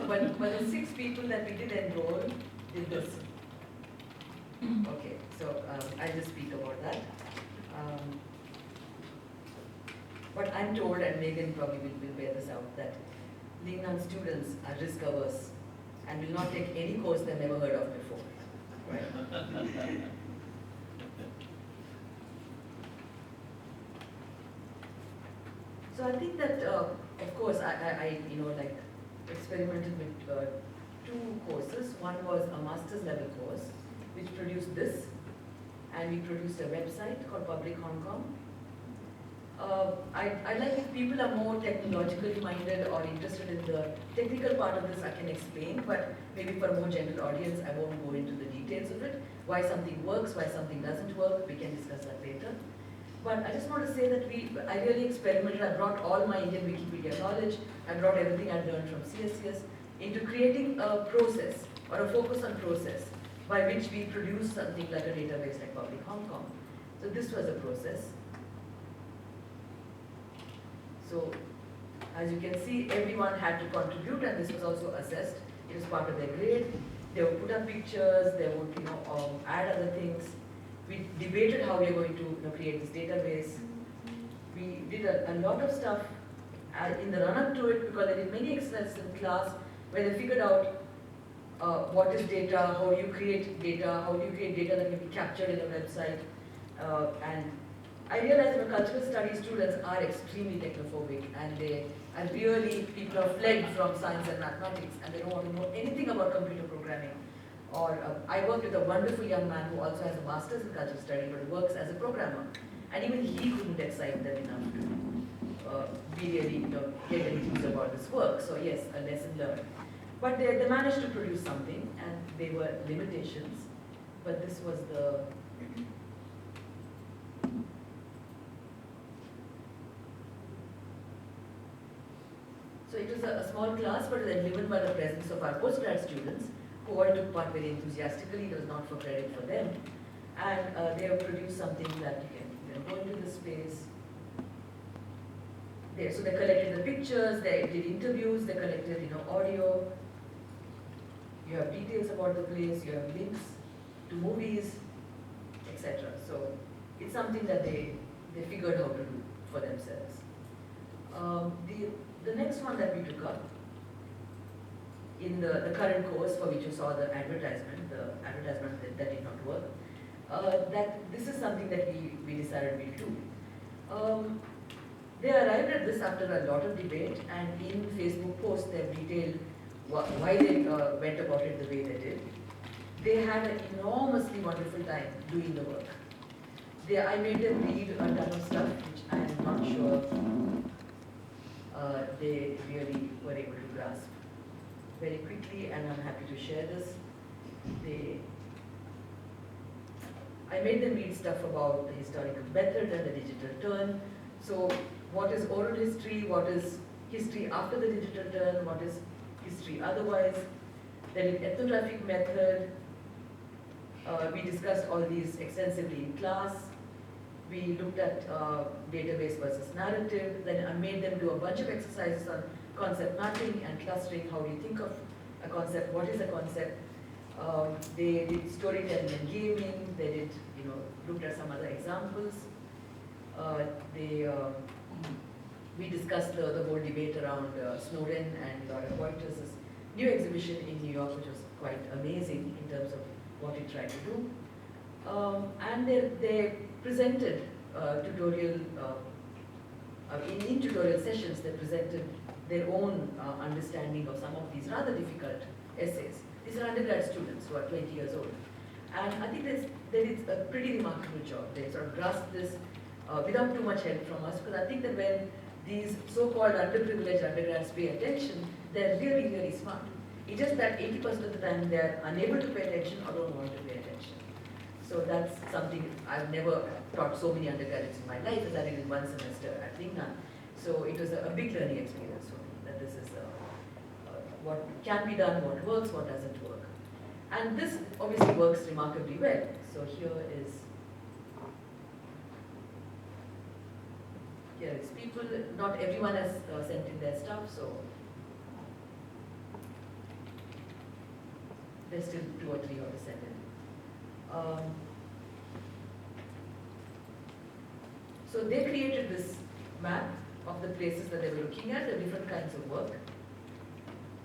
but the 6 people that we did enroll did this. Okay, so I'll just speak about that. But I'm told, and Megan probably will bear this out, that Lingnan students are risk averse and will not take any course they've never heard of before. Right? So I think that, of course, I like experimented with 2 courses. One was a master's level course, which produced this, and we produced a website called Public Hong Kong. I like if people are more technologically minded or interested in the technical part of this, I can explain, but maybe for a more general audience, I won't go into the details of it. Why something works, why something doesn't work, we can discuss that later. But I just want to say that I really experimented. I brought all my Indian Wikipedia knowledge, I brought everything I learned from CSCS into creating a process or a focus on process by which we produce something like a database like Public Hong Kong. So this was a process. So as you can see, everyone had to contribute, and this was also assessed. It was part of their grade. They would put up pictures, they would add other things. We debated how we are going to create this database. We did a lot of stuff in the run-up to it, because they did many exercises in class where they figured out what is data, how do you create data, how do you create data that can be captured in a website. And I realized that cultural studies students are extremely technophobic, and they are really, people are fled from science and mathematics, and they don't want to know anything about computer programming. Or I worked with a wonderful young man who also has a master's in cultural study, but works as a programmer. And even he couldn't excite them enough to be really get enthused about this work. So yes, a lesson learned. But they managed to produce something, and there were limitations. But this was the... So it was a small class, but it was driven by the presence of our postgrad students, who all took part very enthusiastically. It was not for credit for them. And they have produced something that you can go into the space. So they collected the pictures, they did interviews, they collected audio. You have details about the place, you have links to movies, etc. So it's something that they figured how to do for themselves. The next one that we took up in the current course, for which you saw the advertisement that did not work, that this is something that we decided we'll do. They arrived at this after a lot of debate, and in Facebook posts they have detailed why they went about it the way they did. They had an enormously wonderful time doing the work. I made them read a ton of stuff which I am not sure they really were able to grasp very quickly, and I'm happy to share this. I made them read stuff about the historical method and the digital turn. So what is oral history, what is history after the digital turn, what is history otherwise, then in ethnographic method. We discussed all these extensively in class. We looked at database versus narrative. Then I made them do a bunch of exercises on concept mapping and clustering. How do you think of a concept? What is a concept? They did storytelling and gaming. They did, looked at some other examples. We discussed the whole debate around Snowden and Laura Poitras' new exhibition in New York, which was quite amazing in terms of what it tried to do. And they presented tutorial, in tutorial sessions, they presented their own understanding of some of these rather difficult essays. These are undergrad students who are 20 years old. And I think they did a pretty remarkable job. They sort of grasped this without too much help from us, because I think that when these so-called underprivileged undergrads pay attention, they're really, really smart. It's just that 80% of the time they're unable to pay attention or don't want to pay attention. So that's something I've never taught so many undergraduates in my life, as I did in one semester at Lingnan. So it was a big learning experience for me, that this is what can be done, what works, what doesn't work. And this obviously works remarkably well. So here is people, not everyone has sent in their stuff, so there's still 2 or 3 on the second. So they created this map of the places that they were looking at, the different kinds of work.